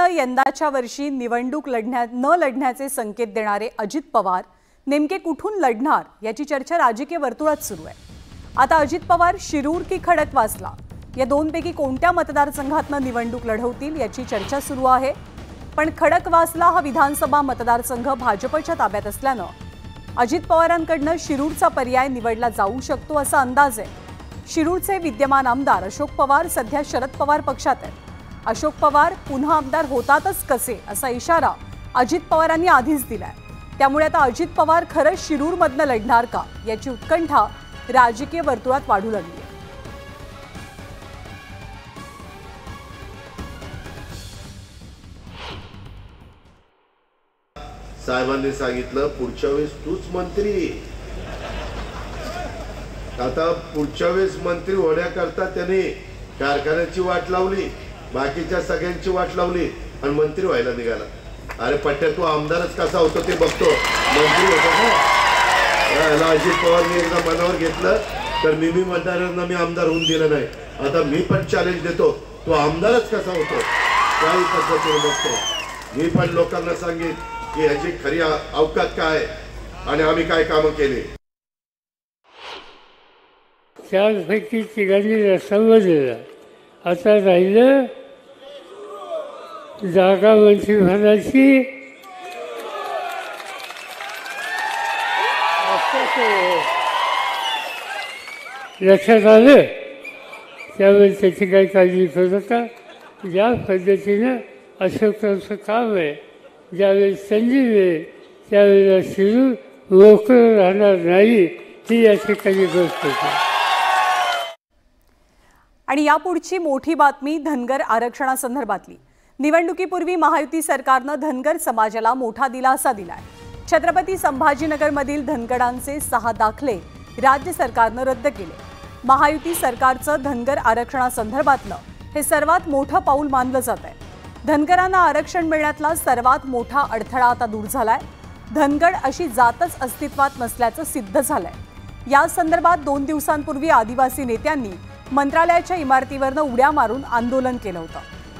यंदाच्या वर्षी निवडणूक न लढण्याचे संकेत देणारे अजित पवार नेमके कुठून लढणार याची चर्चा राजकीय वर्तुळात सुरू आहे। आता अजित पवार शिरूर की खडकवासला या दोनपैकी कोणत्या मतदारसंघातून निवडणूक लढवतील याची चर्चा सुरू आहे। पण खडकवासला हा विधानसभा मतदारसंघ भाजपच्या ताब्यात असल्याने अजित पवारांकडून शिरूरचा पर्याय निवडला जाऊ शकतो असा अंदाज आहे। शिरूरचे विद्यमान आमदार अशोक पवार सध्या शरद पवार पक्षात आहेत। अशोक पवार पुन्हा आमदार होतातच कसे असा इशारा अजित पवारांनी आधीच दिलाय। त्यामुळे आता अजित पवार खरंच शिरूरमधनं लढणार का याची उत्कंठा राजकीय वर्तुळात वाढू लागली आहे। साहेबांनी सांगितलं पुढच्या वेळेस तूच मंत्री। आता पुढच्या वेळेस मंत्री होण्याकरता त्याने कारखान्याची वाट लावली, बाकीच्या सगळ्यांची वाट लावली आणि मंत्री व्हायला निघाला। अरे पट्ट्या तू आमदारच कसा होतो ते बघतो, मंत्री होतो ना। अजित पवारने एकदा मनावर घेतलं तर मी मतदारांना मी आमदार होऊन दिलं नाही। आता मी पण चॅलेंज देतो, तू आमदारच कसा होतो त्याही पद्धतीने बघतो। मी पण लोकांना सांगेन की याची खरी अवकात काय आणि आम्ही काय कामं केली। त्यापैकी तिघांनी समजलं। आता राहिलं जागा मंत्रिमंडळाची। लक्षात आलं त्यावेळी त्याची काही काळजी करत होता। ज्या पद्धतीनं अशोकांचं काम आहे, ज्यावेळेस संधी मिळेल त्यावेळेला शिरूर मोकळं राहणार नाही ही या ठिकाणी गोष्ट होती। आणि यापुढची मोठी बातमी धनगर आरक्षणासंदर्भातली। निवडणुकीपूर्वी महायुती सरकारने धनगर समाजाला मोठा दिलासा दिलाय। छत्रपती संभाजीनगरमधील धनगरांचे 6 दाखले राज्य सरकारने रद्द केले। महायुती सरकारचं धनगर आरक्षणासंदर्भातलं हे सर्वात मोठं पाऊल मानलं जात आहे। धनगरांना आरक्षण मिळण्यातला सर्वात मोठा अडथळा आता दूर झालाय। धनगर अशी जातच अस्तित्वात नसल्याचं सिद्ध झालंय। या संदर्भात 2 दिवसांपूर्वी आदिवासी नेत्यांनी मंत्रालयाच्या इमारतीवरनं उड्या मारून आंदोलन केलं होतं।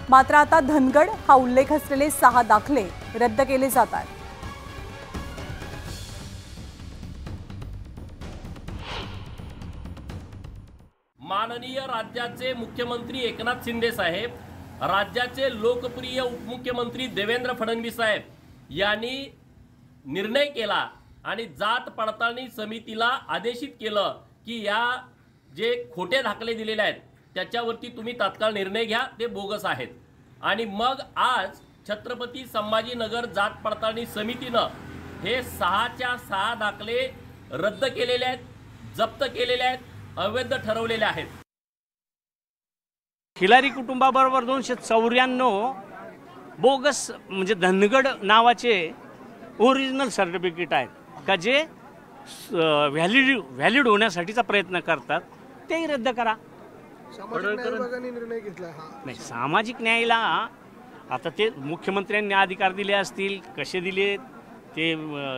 मात्र आता धनगड हा उल्लेख असलेले 6 दाखले रद्द केले जात आहेत। माननीय राज्याचे मुख्यमंत्री एकनाथ शिंदे साहेब, राज्याचे लोकप्रिय उपमुख्यमंत्री देवेंद्र फडणवीस साहेब यांनी निर्णय केला आणि जात पडताळणी समितीला आदेशित केलं की या जे खोटे दाखले दिलेले आहेत त्याच्यावरती तुम्ही तात्काळ निर्णय घ्या, ते बोगस आहेत। आणि मग आज छत्रपती संभाजीनगर जात पडताळणी समितीनं हे 6च्या 6 दाखले रद्द केलेले आहेत, जप्त केलेले आहेत, अवैध ठरवलेले आहेत। खिलारी कुटुंबाबरोबर 294 बोगस म्हणजे धनगड नावाचे ओरिजिनल सर्टिफिकेट आहेत का जे व्हॅलिड होण्यासाठीचा प्रयत्न करतात, तेही रद्द करा। निर्णय घेतला नाही, सामाजिक न्यायाला आता ते मुख्यमंत्र्यांनी अधिकार दिले असतील, कसे दिले ते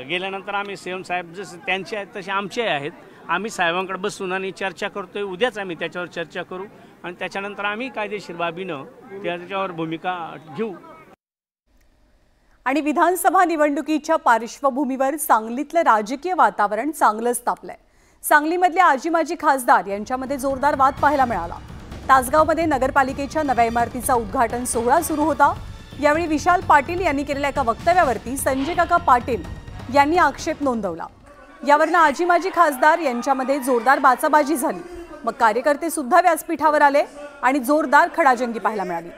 गेल्यानंतर आम्ही सीएम साहेब जसे त्यांचे आहेत तसे आमचे आहेत। आम्ही साहेबांकडे बसून आणि चर्चा करतोय। उद्याच आम्ही त्याच्यावर चर्चा करू आणि त्याच्यानंतर आम्ही कायदेशीर बाबीनं त्याच्यावर भूमिका घेऊ। आणि विधानसभा निवडणुकीच्या पार्श्वभूमीवर सांगलीतलं राजकीय वातावरण चांगलंच तापलंय। सांगलीमधल्या आजी माजी खासदार यांच्यामध्ये जोरदार वाद पाहायला मिळाला। तासगावमध्ये नगरपालिकेच्या नव्या इमारतीचा उद्घाटन सोहळा सुरू होता। यावेळी विशाल पाटील यांनी केलेल्या एका वक्तव्यावरती संजय काका पाटील यांनी आक्षेप नोंदवला। यावरनं आजी माजी खासदार यांच्यामध्ये जोरदार बाचाबाजी झाली। मग कार्यकर्ते सुद्धा व्यासपीठावर आले आणि जोरदार खडाजंगी पाहायला मिळाली।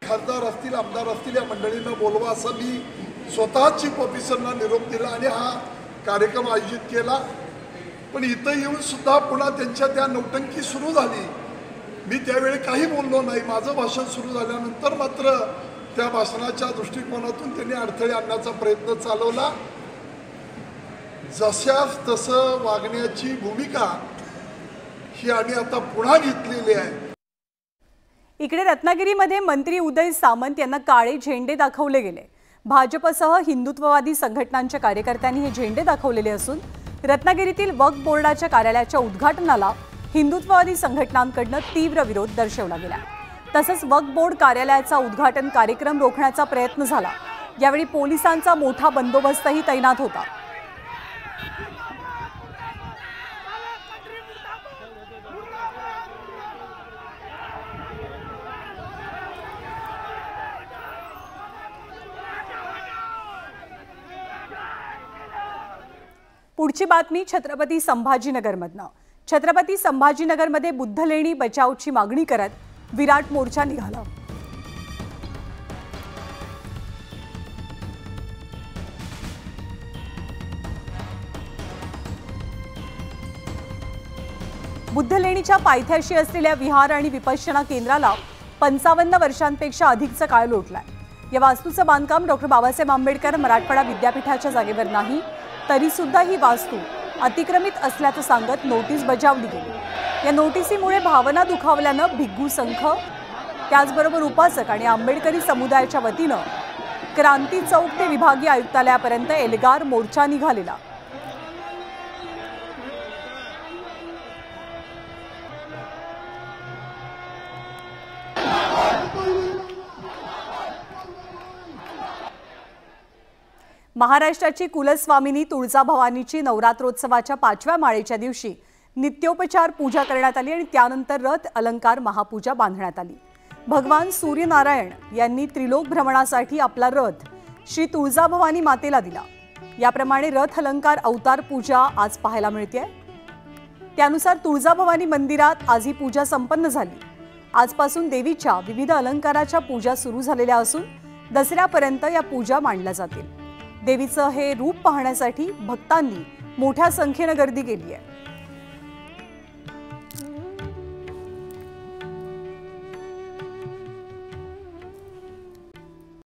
खासदार असतील, आमदार असतील, या मंडळींना बोलवा असं मी स्वतः चीफ ऑफिसरना निरोप दिला आणि हा कार्यक्रम आयोजित केला। पण इथं येऊन सुद्धा पुन्हा त्यांच्या त्या नौटंकी सुरू झाली। मी त्यावेळी काही बोललो नाही। माझं भाषण सुरू झाल्यानंतर मात्र त्या भाषणाच्या दृष्टिकोनातून त्यांनी अडथळे आणण्याचा प्रयत्न चालवला। जशास तसं वागण्याची भूमिका ही आम्ही आता पुन्हा घेतलेली आहे। इकडे रत्नागिरीमध्ये मंत्री उदय सामंत यांना काळे झेंडे दाखवले गेले। भाजपसह हिंदुत्ववादी संघटनांच्या कार्यकर्त्यांनी हे झेंडे दाखवलेले असून रत्नागिरीतील वक्फ बोर्डाच्या कार्यालयाच्या उद्घाटनाला हिंदुत्ववादी संघटनांकडून तीव्र विरोध दर्शवला गेला। तसंच वक्फ बोर्ड कार्यालयाचा उद्घाटन कार्यक्रम रोखण्याचा प्रयत्न झाला। यावेळी पोलिसांचा मोठा बंदोबस्तही तैनात होता। पुढची बातमी छत्रपती संभाजीनगरमधनं। छत्रपती संभाजीनगरमध्ये बुद्धलेणी बचावची मागणी करत विराट मोर्चा निघाला। बुद्धलेणीच्या पायथ्याशी असलेल्या विहार आणि विपश्यना केंद्राला 55 वर्षांपेक्षा अधिकचा काळ लोटलाय। या वास्तूचं बांधकाम डॉक्टर बाबासाहेब आंबेडकर मराठवाडा विद्यापीठाच्या जागेवर नाही, तरी सुद्धा ही वास्तू अतिक्रमित असल्याचं सांगत नोटीस बजावली गेली। या नोटिसीमुळे भावना दुखावल्यानं भिग्गू संघ, त्याचबरोबर उपासक आणि आंबेडकरी समुदायाच्या वतीनं क्रांती चौक ते विभागीय आयुक्तालयापर्यंत एल्गार मोर्चा निघालेला। महाराष्ट्राची कुलस्वामिनी तुळजाभवानीची नवरात्रोत्सवाच्या 5व्या माळेच्या दिवशी नित्योपचार पूजा करण्यात आली आणि त्यानंतर रथ अलंकार महापूजा बांधण्यात आली। भगवान सूर्यनारायण यांनी त्रिलोक भ्रमणासाठी आपला रथ श्री तुळजाभवानी मातेला दिला। याप्रमाणे रथ अलंकार अवतार पूजा आज पाहायला मिळते। त्यानुसार तुळजाभवानी मंदिरात आज ही पूजा संपन्न झाली। आजपासून देवीच्या विविध अलंकाराच्या पूजा सुरू झालेल्या असून दसऱ्यापर्यंत या पूजा मांडल्या जातील। देवीचं हे रूप पाहण्यासाठी भक्तांनी मोठ्या संख्येने गर्दी केली आहे।